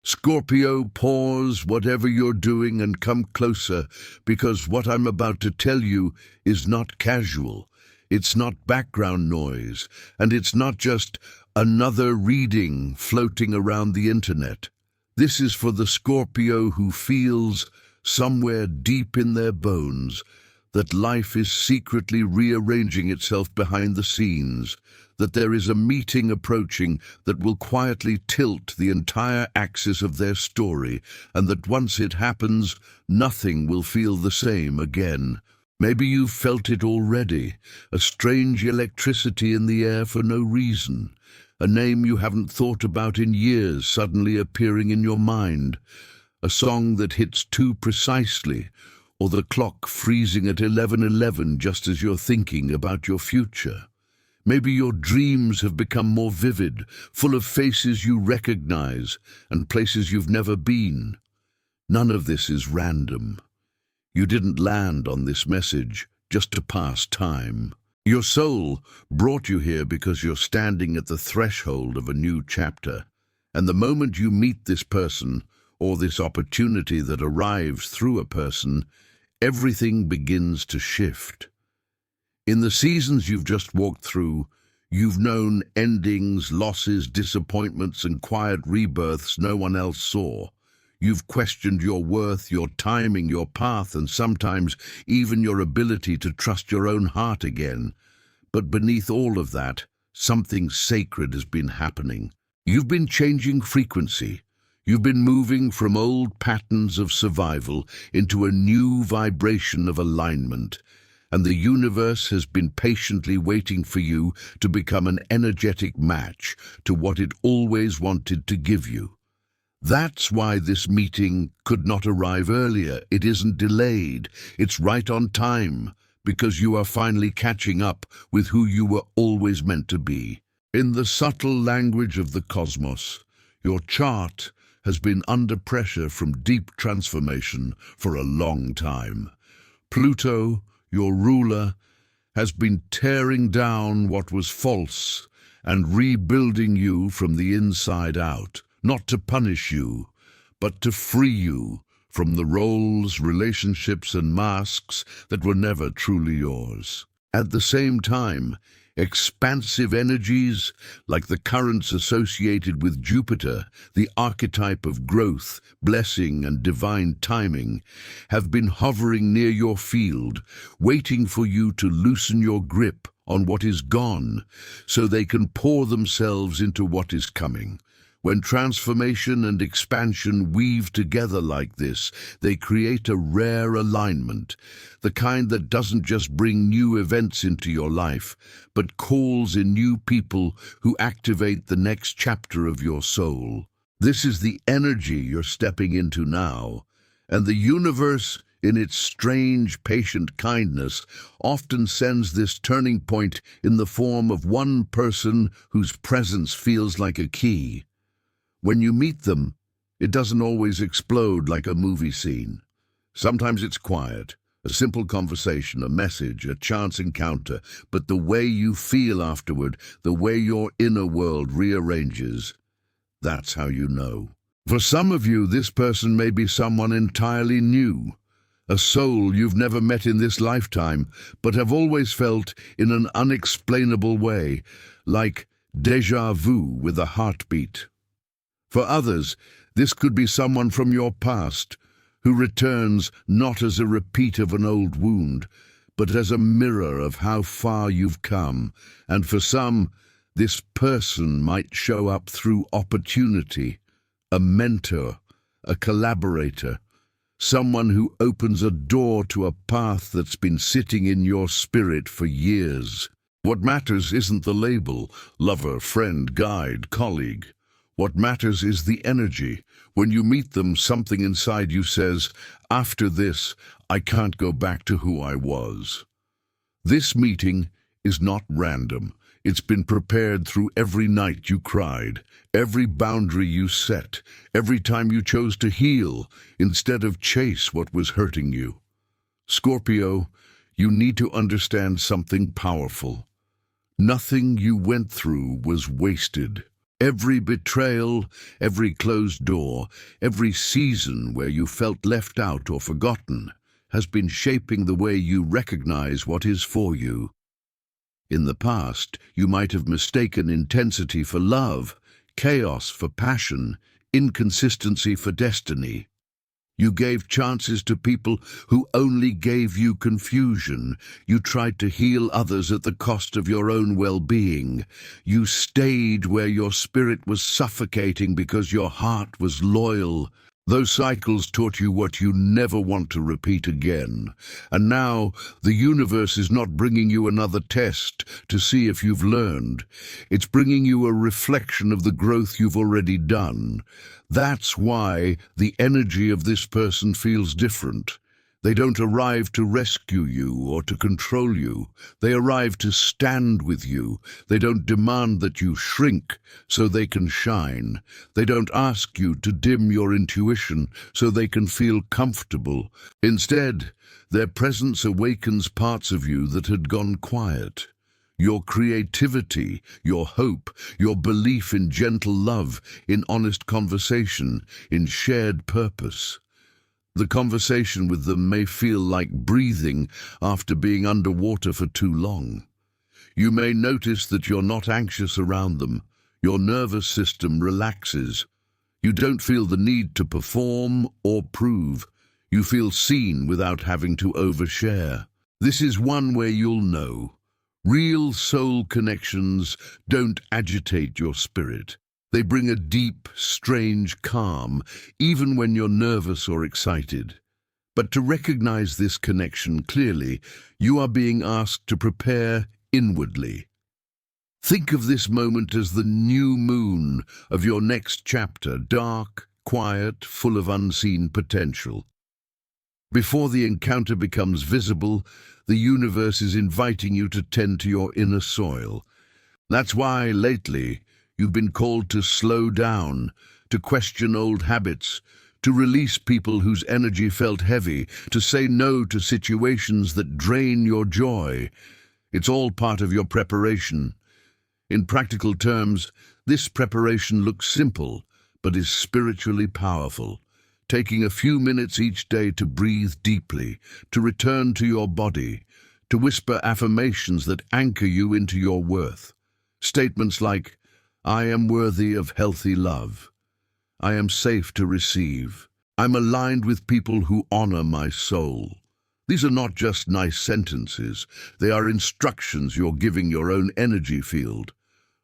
Scorpio, pause whatever you're doing and come closer, because what I'm about to tell you is not casual. It's not background noise, and it's not just another reading floating around the internet. This is for the Scorpio who feels, somewhere deep in their bones, that life is secretly rearranging itself behind the scenes, that there is a meeting approaching that will quietly tilt the entire axis of their story, and that once it happens, nothing will feel the same again. Maybe you've felt it already, a strange electricity in the air for no reason, a name you haven't thought about in years suddenly appearing in your mind, a song that hits too precisely, or the clock freezing at 11:11 just as you're thinking about your future. Maybe your dreams have become more vivid, full of faces you recognize and places you've never been. None of this is random. You didn't land on this message just to pass time. Your soul brought you here because you're standing at the threshold of a new chapter. And the moment you meet this person, or this opportunity that arrives through a person, everything begins to shift. In the seasons you've just walked through, you've known endings, losses, disappointments, and quiet rebirths no one else saw. You've questioned your worth, your timing, your path, and sometimes even your ability to trust your own heart again. But beneath all of that, something sacred has been happening. You've been changing frequency. You've been moving from old patterns of survival into a new vibration of alignment. And the universe has been patiently waiting for you to become an energetic match to what it always wanted to give you. That's why this meeting could not arrive earlier. It isn't delayed. It's right on time, because you are finally catching up with who you were always meant to be. In the subtle language of the cosmos, your chart has been under pressure from deep transformation for a long time. Pluto, your ruler, has been tearing down what was false and rebuilding you from the inside out, not to punish you, but to free you from the roles, relationships, and masks that were never truly yours. At the same time, expansive energies, like the currents associated with Jupiter, the archetype of growth, blessing, and divine timing, have been hovering near your field, waiting for you to loosen your grip on what is gone, so they can pour themselves into what is coming. When transformation and expansion weave together like this, they create a rare alignment, the kind that doesn't just bring new events into your life, but calls in new people who activate the next chapter of your soul. This is the energy you're stepping into now, and the universe, in its strange, patient kindness, often sends this turning point in the form of one person whose presence feels like a key. When you meet them, it doesn't always explode like a movie scene. Sometimes it's quiet, a simple conversation, a message, a chance encounter, but the way you feel afterward, the way your inner world rearranges, that's how you know. For some of you, this person may be someone entirely new, a soul you've never met in this lifetime, but have always felt in an unexplainable way, like déjà vu with a heartbeat. For others, this could be someone from your past, who returns not as a repeat of an old wound, but as a mirror of how far you've come. And for some, this person might show up through opportunity, a mentor, a collaborator, someone who opens a door to a path that's been sitting in your spirit for years. What matters isn't the label, lover, friend, guide, colleague. What matters is the energy. When you meet them, something inside you says, after this, I can't go back to who I was. This meeting is not random. It's been prepared through every night you cried, every boundary you set, every time you chose to heal instead of chase what was hurting you. Scorpio, you need to understand something powerful. Nothing you went through was wasted. Every betrayal, every closed door, every season where you felt left out or forgotten has been shaping the way you recognize what is for you. In the past, you might have mistaken intensity for love, chaos for passion, inconsistency for destiny. You gave chances to people who only gave you confusion. You tried to heal others at the cost of your own well-being. You stayed where your spirit was suffocating because your heart was loyal. Those cycles taught you what you never want to repeat again. And now, the universe is not bringing you another test to see if you've learned. It's bringing you a reflection of the growth you've already done. That's why the energy of this person feels different. They don't arrive to rescue you or to control you. They arrive to stand with you. They don't demand that you shrink so they can shine. They don't ask you to dim your intuition so they can feel comfortable. Instead, their presence awakens parts of you that had gone quiet. Your creativity, your hope, your belief in gentle love, in honest conversation, in shared purpose. The conversation with them may feel like breathing after being underwater for too long. You may notice that you're not anxious around them. Your nervous system relaxes. You don't feel the need to perform or prove. You feel seen without having to overshare. This is one way you'll know. Real soul connections don't agitate your spirit. They bring a deep, strange calm, even when you're nervous or excited. But to recognize this connection clearly, you are being asked to prepare inwardly. Think of this moment as the new moon of your next chapter, dark, quiet, full of unseen potential. Before the encounter becomes visible, the universe is inviting you to tend to your inner soil. That's why, lately, you've been called to slow down, to question old habits, to release people whose energy felt heavy, to say no to situations that drain your joy. It's all part of your preparation. In practical terms, this preparation looks simple, but is spiritually powerful. Taking a few minutes each day to breathe deeply, to return to your body, to whisper affirmations that anchor you into your worth. Statements like, I am worthy of healthy love. I am safe to receive. I'm aligned with people who honor my soul. These are not just nice sentences. They are instructions you're giving your own energy field.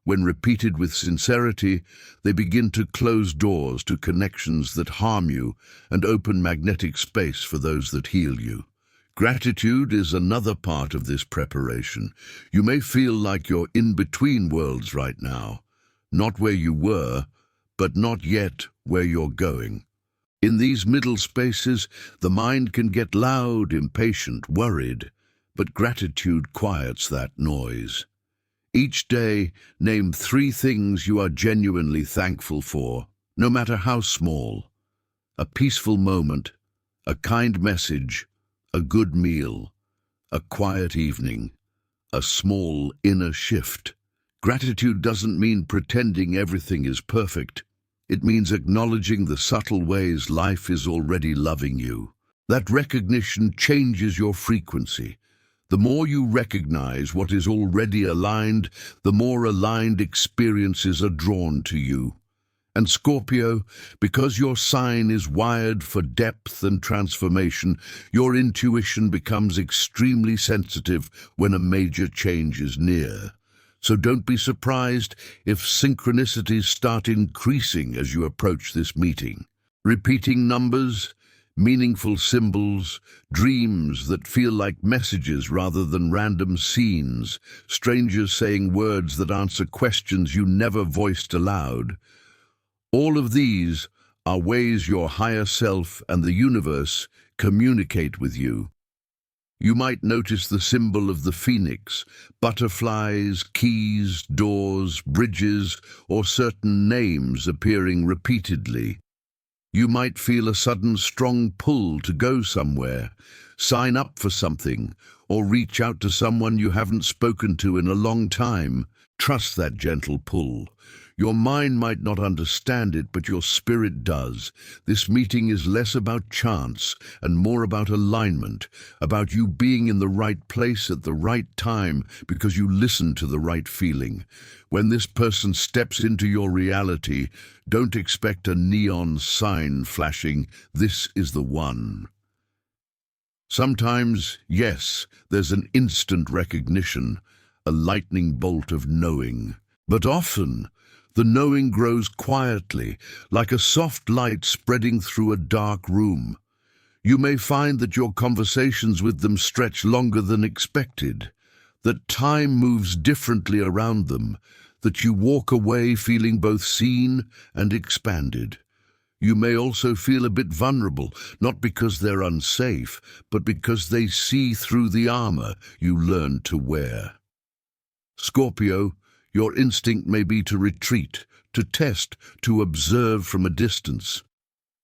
When repeated with sincerity, they begin to close doors to connections that harm you and open magnetic space for those that heal you. Gratitude is another part of this preparation. You may feel like you're in between worlds right now. Not where you were, but not yet where you're going. In these middle spaces, the mind can get loud, impatient, worried, but gratitude quiets that noise. Each day, name 3 things you are genuinely thankful for, no matter how small. A peaceful moment, a kind message, a good meal, a quiet evening, a small inner shift. Gratitude doesn't mean pretending everything is perfect. It means acknowledging the subtle ways life is already loving you. That recognition changes your frequency. The more you recognize what is already aligned, the more aligned experiences are drawn to you. And Scorpio, because your sign is wired for depth and transformation, your intuition becomes extremely sensitive when a major change is near. So don't be surprised if synchronicities start increasing as you approach this meeting. Repeating numbers, meaningful symbols, dreams that feel like messages rather than random scenes, strangers saying words that answer questions you never voiced aloud. All of these are ways your higher self and the universe communicate with you. You might notice the symbol of the phoenix, butterflies, keys, doors, bridges, or certain names appearing repeatedly. You might feel a sudden strong pull to go somewhere, sign up for something, or reach out to someone you haven't spoken to in a long time. Trust that gentle pull. Your mind might not understand it, but your spirit does. This meeting is less about chance and more about alignment, about you being in the right place at the right time because you listen to the right feeling. When this person steps into your reality, don't expect a neon sign flashing, "This is the one." Sometimes, yes, there's an instant recognition, a lightning bolt of knowing. But often, the knowing grows quietly, like a soft light spreading through a dark room. You may find that your conversations with them stretch longer than expected, that time moves differently around them, that you walk away feeling both seen and expanded. You may also feel a bit vulnerable, not because they're unsafe, but because they see through the armor you learned to wear. Scorpio, your instinct may be to retreat, to test, to observe from a distance.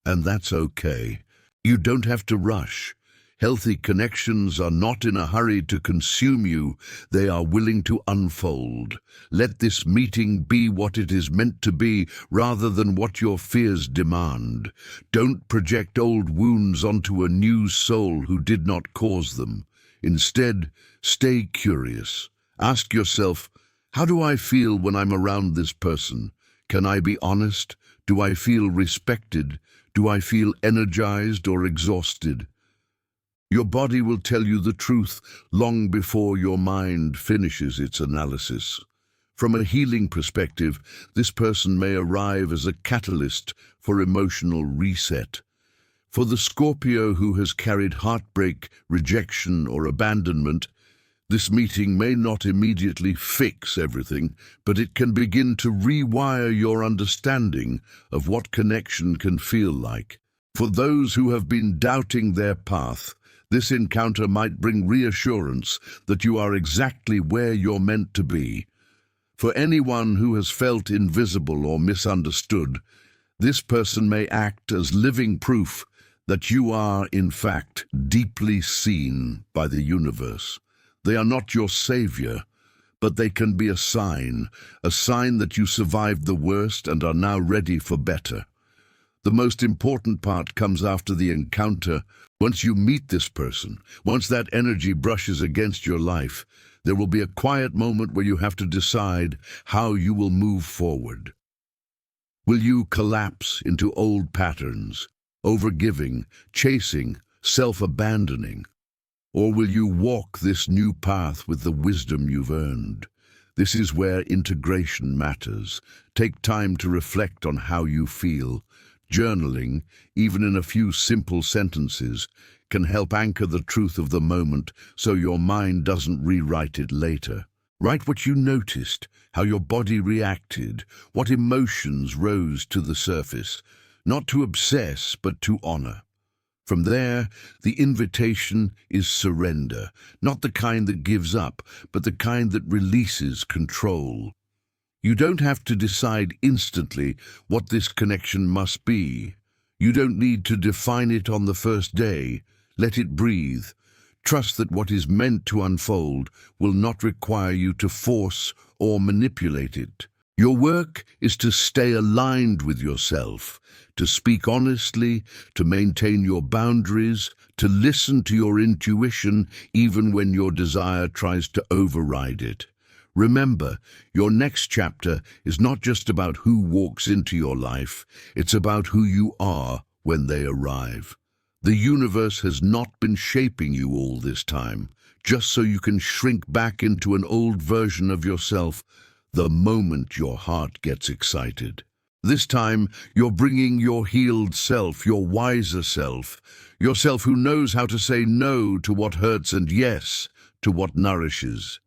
And that's okay. You don't have to rush. Healthy connections are not in a hurry to consume you, they are willing to unfold. Let this meeting be what it is meant to be rather than what your fears demand. Don't project old wounds onto a new soul who did not cause them. Instead, stay curious. Ask yourself, how do I feel when I'm around this person? Can I be honest? Do I feel respected? Do I feel energized or exhausted? Your body will tell you the truth long before your mind finishes its analysis. From a healing perspective, this person may arrive as a catalyst for emotional reset. For the Scorpio who has carried heartbreak, rejection, or abandonment, this meeting may not immediately fix everything, but it can begin to rewire your understanding of what connection can feel like. For those who have been doubting their path, this encounter might bring reassurance that you are exactly where you're meant to be. For anyone who has felt invisible or misunderstood, this person may act as living proof that you are, in fact, deeply seen by the universe. They are not your savior, but they can be a sign that you survived the worst and are now ready for better. The most important part comes after the encounter. Once you meet this person, once that energy brushes against your life, there will be a quiet moment where you have to decide how you will move forward. Will you collapse into old patterns, overgiving, chasing, self-abandoning? Or will you walk this new path with the wisdom you've earned? This is where integration matters. Take time to reflect on how you feel. Journaling, even in a few simple sentences, can help anchor the truth of the moment so your mind doesn't rewrite it later. Write what you noticed, how your body reacted, what emotions rose to the surface, not to obsess, but to honor. From there, the invitation is surrender, not the kind that gives up, but the kind that releases control. You don't have to decide instantly what this connection must be. You don't need to define it on the first day. Let it breathe. Trust that what is meant to unfold will not require you to force or manipulate it. Your work is to stay aligned with yourself, to speak honestly, to maintain your boundaries, to listen to your intuition even when your desire tries to override it. Remember, your next chapter is not just about who walks into your life, it's about who you are when they arrive. The universe has not been shaping you all this time, just so you can shrink back into an old version of yourself the moment your heart gets excited. This time, you're bringing your healed self, your wiser self, yourself who knows how to say no to what hurts and yes to what nourishes.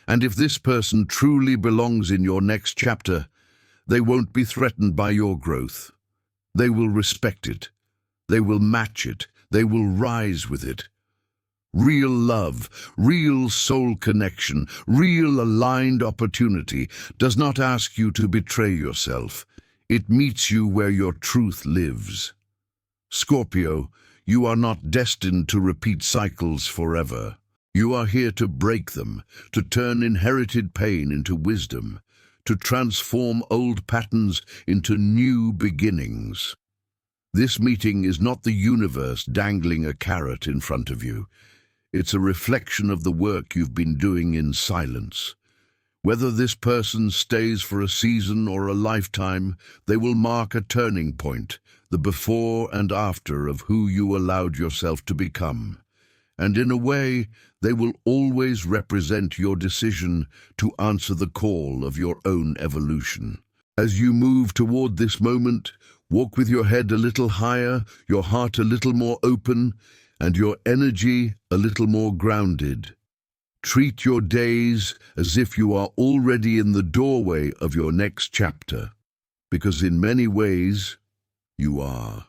And if this person truly belongs in your next chapter, they won't be threatened by your growth. They will respect it. They will match it. They will rise with it. Real love, real soul connection, real aligned opportunity does not ask you to betray yourself. It meets you where your truth lives. Scorpio, you are not destined to repeat cycles forever. You are here to break them, to turn inherited pain into wisdom, to transform old patterns into new beginnings. This meeting is not the universe dangling a carrot in front of you. It's a reflection of the work you've been doing in silence. Whether this person stays for a season or a lifetime, they will mark a turning point, the before and after of who you allowed yourself to become. And in a way, they will always represent your decision to answer the call of your own evolution. As you move toward this moment, walk with your head a little higher, your heart a little more open, and your energy a little more grounded. Treat your days as if you are already in the doorway of your next chapter, because in many ways, you are.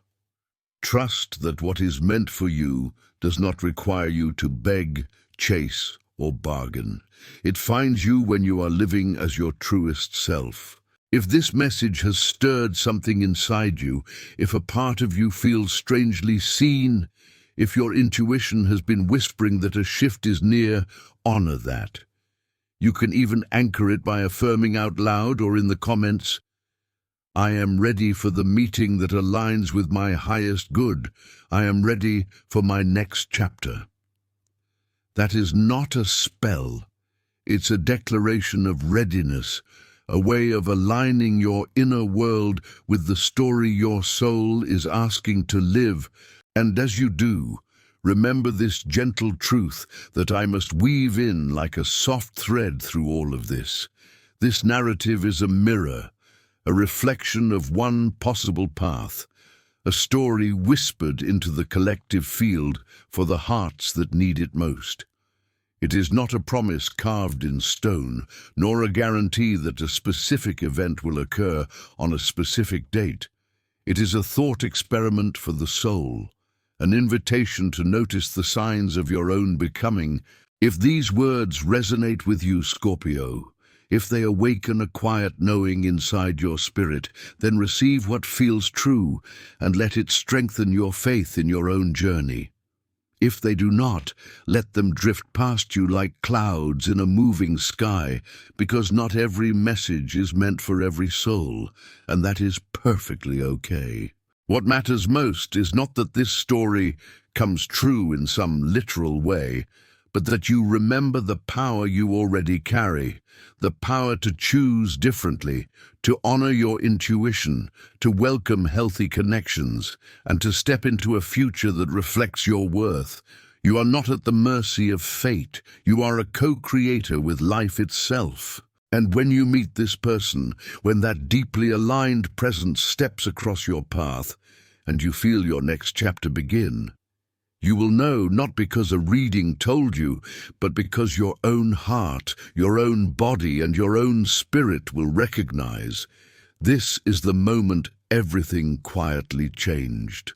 Trust that what is meant for you does not require you to beg, chase, or bargain. It finds you when you are living as your truest self. If this message has stirred something inside you, if a part of you feels strangely seen, if your intuition has been whispering that a shift is near, honor that. You can even anchor it by affirming out loud or in the comments, "I am ready for the meeting that aligns with my highest good. I am ready for my next chapter." That is not a spell. It's a declaration of readiness, a way of aligning your inner world with the story your soul is asking to live. And as you do, remember this gentle truth that I must weave in like a soft thread through all of this. This narrative is a mirror, a reflection of one possible path, a story whispered into the collective field for the hearts that need it most. It is not a promise carved in stone, nor a guarantee that a specific event will occur on a specific date. It is a thought experiment for the soul, an invitation to notice the signs of your own becoming. If these words resonate with you, Scorpio, if they awaken a quiet knowing inside your spirit, then receive what feels true and let it strengthen your faith in your own journey. If they do not, let them drift past you like clouds in a moving sky, because not every message is meant for every soul, and that is perfectly okay. What matters most is not that this story comes true in some literal way, but that you remember the power you already carry, the power to choose differently, to honor your intuition, to welcome healthy connections, and to step into a future that reflects your worth. You are not at the mercy of fate. You are a co-creator with life itself. And when you meet this person, when that deeply aligned presence steps across your path, and you feel your next chapter begin, you will know not because a reading told you, but because your own heart, your own body, and your own spirit will recognize. This is the moment everything quietly changed.